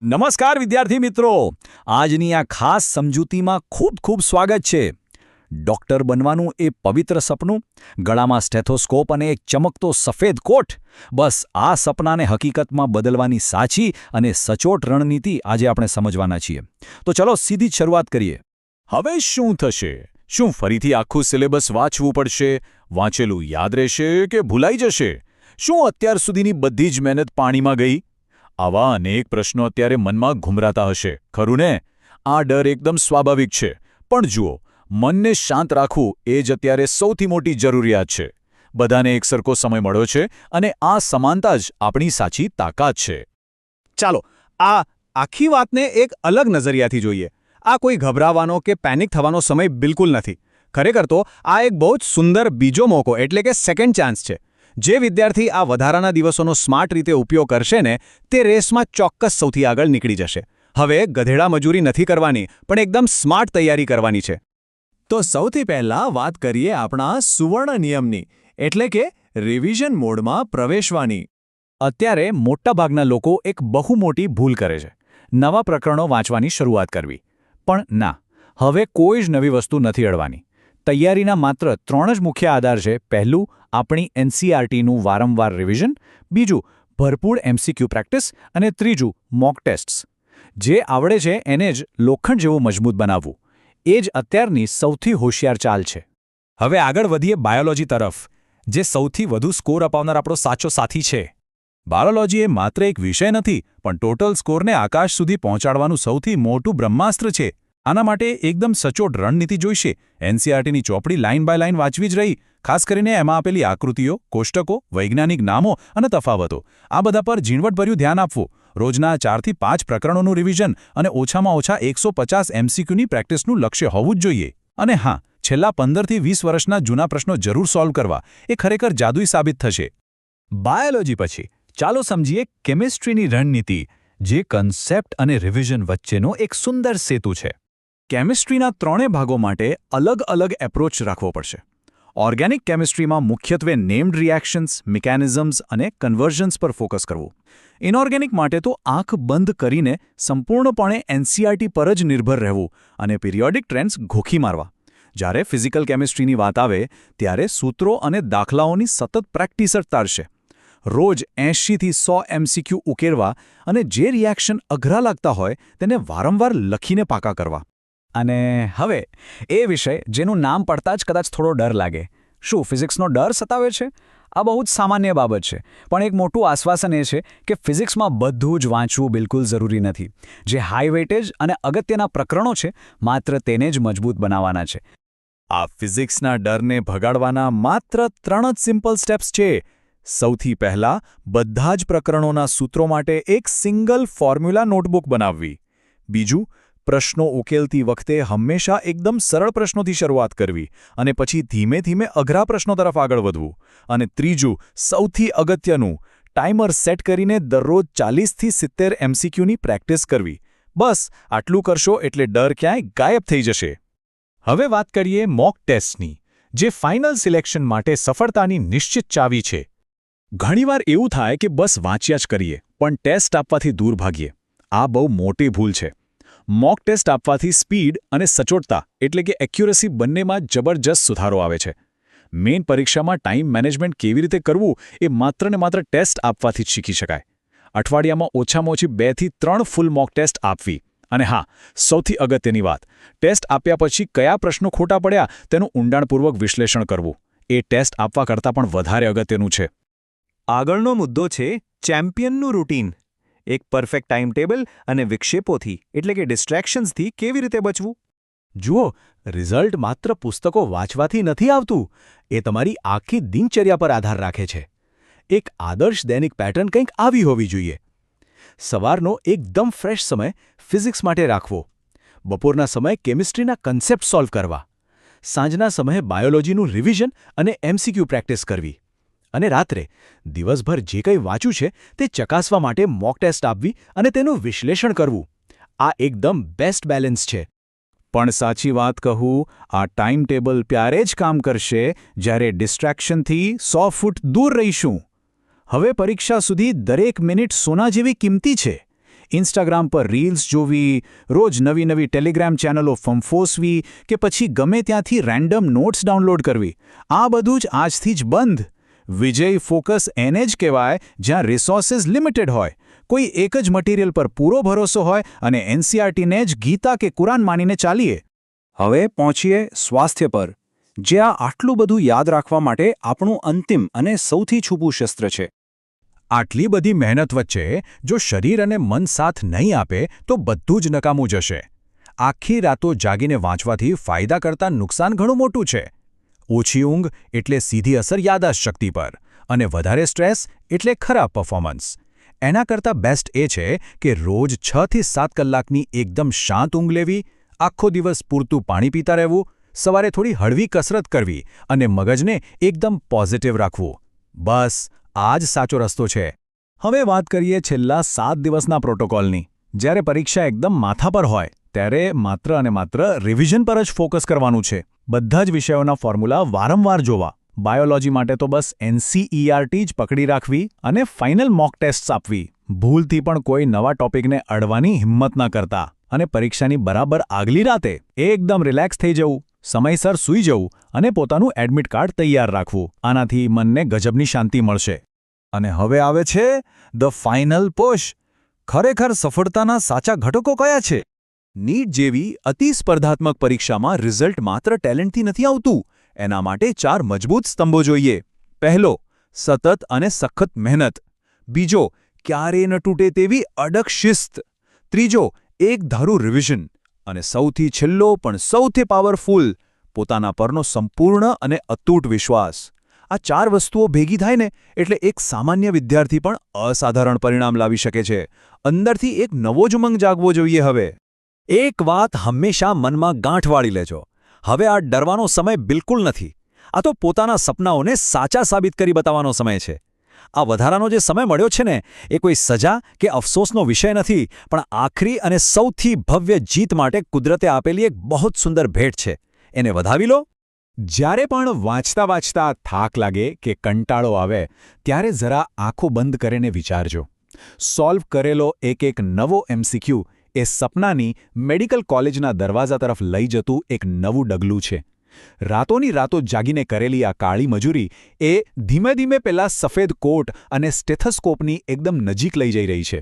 નમસ્કાર વિદ્યાર્થી મિત્રો, આજની આ ખાસ સમજૂતીમાં ખૂબ ખૂબ સ્વાગત છે. ડૉક્ટર બનવાનું એ પવિત્ર સપનું, ગળામાં સ્ટેથોસ્કોપ અને એક ચમકતો સફેદ કોટ, બસ આ સપનાને હકીકતમાં બદલવાની સાચી અને સચોટ રણનીતિ આજે આપણે સમજવાના છીએ. તો ચલો સીધી જ શરૂઆત કરીએ. હવે શું થશે? શું ફરીથી આખું સિલેબસ વાંચવું પડશે? વાંચેલું યાદ રહેશે કે ભૂલાઈ જશે? શું અત્યાર સુધીની બધી જ મહેનત પાણીમાં ગઈ? આવા અનેક પ્રશ્નો અત્યારે મનમાં ઘૂમરાતા હશે, ખરું ને? આ ડર એકદમ સ્વાભાવિક છે, પણ જુઓ, મનને શાંત રાખવું એ જ અત્યારે સૌથી મોટી જરૂરિયાત છે. બધાને એકસરખો સમય મળ્યો છે અને આ સમાનતા જ આપણી સાચી તાકાત છે. ચાલો આ આખી વાતને એક અલગ નજરિયાથી જોઈએ. આ કોઈ ગભરાવાનો કે પેનિક થવાનો સમય બિલકુલ નથી. ખરેખર તો આ એક બહુ જ સુંદર બીજો મોકો એટલે કે સેકન્ડ ચાન્સ છે. જે વિદ્યાર્થી આ વધારાના દિવસોનો સ્માર્ટ રીતે ઉપયોગ કરશે ને, તે રેસમાં ચોક્કસ સૌથી આગળ નીકળી જશે. હવે ગધેડા મજૂરી નથી કરવાની, પણ એકદમ સ્માર્ટ તૈયારી કરવાની છે. તો સૌથી પહેલાં વાત કરીએ આપણા સુવર્ણ નિયમની, એટલે કે રિવિઝન મોડમાં પ્રવેશવાની. અત્યારે મોટાભાગના લોકો એક બહુ મોટી ભૂલ કરે છે: નવા પ્રકરણો વાંચવાની શરૂઆત કરવી. પણ ના, હવે કોઈ જ નવી વસ્તુ નથી અડવાની. તૈયારીના માત્ર 3 જ મુખ્ય આધાર છે. પહેલું, આપણી એનસીઈઆરટીનું વારંવાર રિવિઝન. બીજું, ભરપૂર એમસીક્યુ પ્રેક્ટિસ. અને ત્રીજું, મોક ટેસ્ટ્સ. જે આવડે છે એને જ લોખંડ જેવું મજબૂત બનાવવું. એ જ અત્યારની સૌથી હોશિયાર ચાલ છે. હવે આગળ વધીએ બાયોલોજી તરફ, જે સૌથી વધુ સ્કોર અપાવનાર આપણો સાચો સાથી છે. બાયોલોજી એ માત્ર એક વિષય નથી, પણ ટોટલ સ્કોરને આકાશ સુધી પહોંચાડવાનું સૌથી મોટું બ્રહ્માસ્ત્ર છે. આના માટે એકદમ સચોટ રણનીતિ જોઈશે. એનસીઈઆરટીની ચોપડી લાઇન બાય લાઇન વાંચવી જ રહી. ખાસ કરીને એમાં આપેલી આકૃતિઓ, કોષ્ટકો, વૈજ્ઞાનિક નામો અને તફાવતો, આ બધા પર ઝીણવટભર્યું ધ્યાન આપવું. રોજના 4 થી 5 પ્રકરણોનું રિવિઝન અને ઓછામાં ઓછા 150 એમસીક્યુની પ્રેક્ટિસનું લક્ષ્ય હોવું જ જોઈએ. અને હા, છેલ્લા 15 થી 20 વર્ષના જૂના પ્રશ્નો જરૂર સોલ્વ કરવા. એ ખરેખર જાદુઈ સાબિત થશે. બાયોલોજી પછી ચાલો સમજીએ કેમિસ્ટ્રીની રણનીતિ, જે કન્સેપ્ટ અને રિવિઝન વચ્ચેનો એક સુંદર સેતુ છે. કેમિસ્ટ્રીના 3 ભાગો માટે અલગ અલગ એપ્રોચ રાખવો પડશે. ઓર્ગેનિક કેમિસ્ટ્રીમાં મુખ્યત્વે નેમ્ડ રિએક્શન્સ, મિકેનિઝમ્સ અને કન્વર્ઝન્સ પર ફોકસ કરવું. ઇનઓર્ગેનિક માટે તો આંખ બંધ કરીને સંપૂર્ણપણે એનસીઈઆરટી પર જ નિર્ભર રહેવું અને પિરિયોડિક ટ્રેન્ડ્સ ગોખી મારવા. જ્યારે ફિઝિકલ કેમિસ્ટ્રીની વાત આવે, ત્યારે સૂત્રો અને દાખલાઓની સતત પ્રેક્ટિસ જ તારશે. રોજ 80 થી 100 એમસીક્યુ ઉકેરવા અને જે રિએક્શન અઘરા લાગતા હોય તેને વારંવાર લખીને પાકા કરવા. અને હવે એ વિષય જેનું નામ પડતા જ કદાચ થોડો ડર લાગે. શું ફિઝિક્સનો ડર સતાવે છે? આ બહુ જ સામાન્ય બાબત છે, પણ એક મોટું આશ્વાસન એ છે કે ફિઝિક્સમાં બધું જ વાંચવું બિલકુલ જરૂરી નથી. જે હાઈ વેટેજ અને અગત્યના પ્રકરણો છે, માત્ર તેને જ મજબૂત બનાવવાના છે. આ ફિઝિક્સના ડરને ભગાડવાના માત્ર 3 જ સિમ્પલ સ્ટેપ્સ છે. સૌથી પહેલાં, બધા જ પ્રકરણોના સૂત્રો માટે એક સિંગલ ફોર્મ્યુલા નોટબુક બનાવવી. બીજું, પ્રશ્નો ઉકેલતી વખતે હંમેશા એકદમ સરળ પ્રશ્નોથી શરૂઆત કરવી અને પછી ધીમે ધીમે અઘરા પ્રશ્નો તરફ આગળ વધવું. અને ત્રીજું, સૌથી અગત્યનું, ટાઈમર સેટ કરીને દરરોજ 40 થી 70 એમસીક્યુની પ્રેક્ટિસ કરવી. બસ આટલું કરશો એટલે ડર ક્યાંય ગાયબ થઈ જશે. હવે વાત કરીએ મોક ટેસ્ટની, જે ફાઇનલ સિલેક્શન માટે સફળતાની નિશ્ચિત ચાવી છે. ઘણીવાર એવું થાય કે બસ વાંચ્યા જ કરીએ, પણ ટેસ્ટ આપવાથી દૂર ભાગીએ. આ બહુ મોટી ભૂલ છે. મોક ટેસ્ટ આપવાથી સ્પીડ અને સચોટતા એટલે કે એક્યુરસી બંનેમાં જબરજસ્ત સુધારો આવે છે. મેઇન પરીક્ષામાં ટાઈમ મેનેજમેન્ટ કેવી રીતે કરવું એ માત્ર ને માત્ર ટેસ્ટ આપવાથી જ શીખી શકાય. અઠવાડિયામાં ઓછામાં ઓછી 2 થી 3 ફૂલ મોક ટેસ્ટ આપવી. અને હા, સૌથી અગત્યની વાત, ટેસ્ટ આપ્યા પછી કયા પ્રશ્નો ખોટા પડ્યા તેનું ઊંડાણપૂર્વક વિશ્લેષણ કરવું. એ ટેસ્ટ આપવા કરતાં પણ વધારે અગત્યનું છે. આગળનો મુદ્દો છે ચેમ્પિયનનું રૂટીન. એક પરફેક્ટ ટાઈમ ટેબલ અને વિક્ષેપોથી એટલે કે ડિસ્ટ્રેક્શન્સથી કેવી રીતે બચવું? જુઓ, રિઝલ્ટ માત્ર પુસ્તકો વાંચવાથી નથી આવતું. એ તમારી આખી દિનચર્યા પર આધાર રાખે છે. એક આદર્શ દૈનિક પેટર્ન કંઈક આવી હોવી જોઈએ. સવારનો એકદમ ફ્રેશ સમય ફિઝિક્સ માટે રાખવો. બપોરના સમયે કેમિસ્ટ્રીના કન્સેપ્ટ સોલ્વ કરવા. સાંજના સમયે બાયોલોજીનું રિવિઝન અને એમસીક્યુ પ્રેક્ટિસ કરવી. અને રાત્રે દિવસભર જે કંઈ વાંચ્યું છે તે ચકાસવા માટે મોક ટેસ્ટ આપવી અને તેનું વિશ્લેષણ કરવું. આ એકદમ બેસ્ટ બેલેન્સ છે. પણ સાચી વાત કહું, આ ટાઈમ ટેબલ ત્યારે જ કામ કરશે જ્યારે ડિસ્ટ્રેક્શનથી 100 ફૂટ દૂર રહીશું. હવે પરીક્ષા સુધી દરેક મિનિટ સોના જેવી કિંમતી છે. ઇન્સ્ટાગ્રામ પર રીલ્સ જોવી, રોજ નવી નવી ટેલિગ્રામ ચેનલો ફંફોસવી કે પછી ગમે ત્યાંથી રેન્ડમ નોટ્સ ડાઉનલોડ કરવી, આ બધું જ આજથી જ બંધ. વિજય ફોકસ એને જ કહેવાય જ્યાં રિસોર્સિસ લિમિટેડ હોય, કોઈ એક જ મટીરિયલ પર પૂરો ભરોસો હોય અને એનસીઆરટીને જ ગીતા કે કુરાન માનીને ચાલીએ. હવે પહોંચીએ સ્વાસ્થ્ય પર, જે આ આટલું બધું યાદ રાખવા માટે આપણું અંતિમ અને સૌથી છૂપું શસ્ત્ર છે. આટલી બધી મહેનત વચ્ચે જો શરીર અને મન સાથ નહીં આપે તો બધું જ નકામું જશે. આખી રાતો જાગીને વાંચવાથી ફાયદા કરતાં નુકસાન ઘણું મોટું છે. ઓછી ઊંઘ એટલે સીધી અસર યાદદાસ્ત શક્તિ પર, અને વધારે સ્ટ્રેસ એટલે ખરાબ પરફોર્મન્સ. એના કરતાં બેસ્ટ એ છે કે રોજ 6 થી 7 કલાકની એકદમ શાંત ઊંઘ લેવી, આખો દિવસ પૂરતું પાણી પીતા રહેવું, સવારે થોડી હળવી કસરત કરવી અને મગજને એકદમ પોઝિટિવ રાખવું. બસ આ જ સાચો રસ્તો છે. હવે વાત કરીએ છેલ્લા 7 દિવસના પ્રોટોકોલની. જ્યારે પરીક્ષા એકદમ માથા પર હોય ત્યારે માત્ર અને માત્ર રિવિઝન પર જ ફોકસ કરવાનું છે. બધા જ વિષયોના ફોર્મ્યુલા વારંવાર જોવા. બાયોલોજી માટે તો બસ એનસીઈઆરટી જ પકડી રાખવી અને ફાઇનલ મોક ટેસ્ટ્સ આપવી. ભૂલથી પણ કોઈ નવા ટોપિકને અડવાની હિંમત ન કરતા. અને પરીક્ષાની બરાબર આગલી રાતે એકદમ રિલેક્સ થઈ જવું, સમયસર સૂઈ જવું અને પોતાનું એડમિટ કાર્ડ તૈયાર રાખવું. આનાથી મનને ગજબની શાંતિ મળશે. અને હવે આવે છે ધ ફાઇનલ પુશ. ખરેખર સફળતાના સાચા ઘટકો કયા છે? નીટ જેવી અતિ સ્પર્ધાત્મક પરીક્ષામાં રિઝલ્ટ માત્ર ટેલેન્ટથી નથી આવતું. એના માટે 4 મજબૂત સ્તંભો જોઈએ. પહેલો, સતત અને સખત મહેનત. બીજો, ક્યારેય ન તૂટે તેવી અડગ શિસ્ત. ત્રીજો, એક ધારું રિવિઝન. અને સૌથી છેલ્લો પણ સૌથી પાવરફુલ, પોતાના પરનો સંપૂર્ણ અને અતૂટ વિશ્વાસ. આ 4 વસ્તુઓ ભેગી થાય ને એટલે એક સામાન્ય વિદ્યાર્થી પણ અસાધારણ પરિણામ લાવી શકે છે. અંદરથી એક નવો જ ઉમંગ જાગવો જોઈએ. હવે એક વાત હંમેશા મનમાં ગાંઠ વાળી લેજો. હવે આ ડરવાનો સમય બિલકુલ નથી. આ તો પોતાના સપનાઓને સાચા સાબિત કરી બતાવવાનો સમય છે. આ વધારાનો જે સમય મળ્યો છે ને, એ કોઈ સજા કે અફસોસનો વિષય નથી, પણ આખરી અને સૌથી ભવ્ય જીત માટે કુદરતે આપેલી એક બહુ સુંદર ભેટ છે. એને વધાવી લો. જ્યારે પણ વાંચતા વાંચતા થાક લાગે કે કંટાળો આવે, ત્યારે જરા આંખો બંધ કરીને વિચારજો. સોલ્વ કરેલો એક નવો એમસીક્યુ એ સપનાની મેડિકલ કોલેજના દરવાજા તરફ લઈ જતું એક નવું ડગલું છે. રાતોની રાતો જાગીને કરેલી આ કાળી મજૂરી એ ધીમે ધીમે પેલા સફેદ કોટ અને સ્ટેથોસ્કોપની એકદમ નજીક લઈ જઈ રહી છે.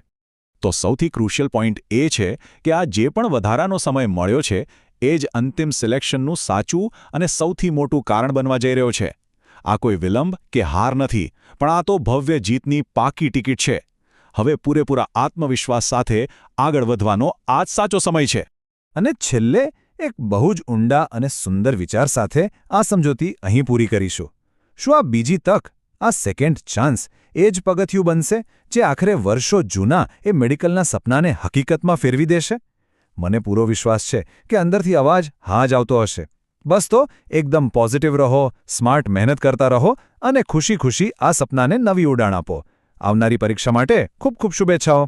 તો સૌથી ક્રુશિયલ પોઈન્ટ એ છે કે આ જે પણ વધારાનો સમય મળ્યો છે એ જ અંતિમ સિલેક્શનનું સાચું અને સૌથી મોટું કારણ બનવા જઈ રહ્યો છે. આ કોઈ વિલંબ કે હાર નથી, પણ આ તો ભવ્ય જીતની પાકી ટિકિટ છે. હવે પૂરેપૂરા આત્મવિશ્વાસ સાથે આગળ વધવાનો આ જ સાચો સમય છે. અને છેલ્લે એક બહુ જ ઊંડા અને સુંદર વિચાર સાથે આ સમજૂતી અહીં પૂરી કરીશું. શું આ બીજી તક, આ સેકન્ડ ચાન્સ એ જ પગથિયું બનશે જે આખરે વર્ષો જૂના એ મેડિકલના સપનાને હકીકતમાં ફેરવી દેશે? મને પૂરો વિશ્વાસ છે કે અંદરથી અવાજ હા જ આવતો હશે. બસ તો એકદમ પોઝિટિવ રહો, સ્માર્ટ મહેનત કરતા રહો અને ખુશી ખુશી આ સપનાને નવી ઉડાણ આપો. આવનારી પરીક્ષા માટે ખૂબ ખૂબ શુભેચ્છાઓ.